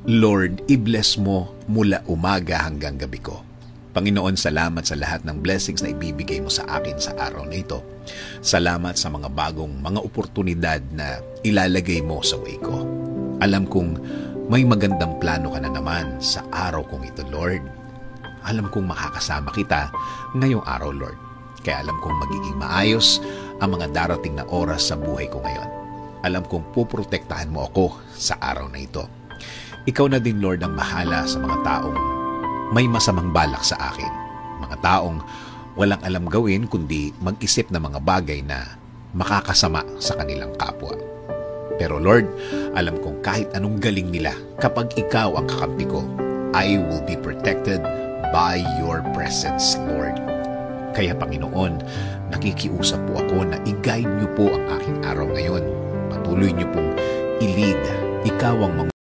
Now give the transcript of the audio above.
Lord, i-bless mo mula umaga hanggang gabi ko. Panginoon, salamat sa lahat ng blessings na ibibigay mo sa akin sa araw na ito. Salamat sa mga bagong mga oportunidad na ilalagay mo sa way ko. Alam kong may magandang plano ka na naman sa araw kong ito, Lord. Alam kong makakasama kita ngayong araw, Lord. Kaya alam kong magiging maayos ang mga darating na oras sa buhay ko ngayon. Alam kong puprotektahan mo ako sa araw na ito. Ikaw na din, Lord, ang mahala sa mga taong may masamang balak sa akin. Mga taong walang alam gawin kundi mag-isip ng mga bagay na makakasama sa kanilang kapwa. Pero Lord, alam kong kahit anong galing nila, kapag ikaw ang kakampi ko, I will be protected by your presence, Lord. Kaya Panginoon, nakikiusap po ako na i-guide niyo po ang aking araw ngayon. Patuloy niyo pong i-lead. Ikaw ang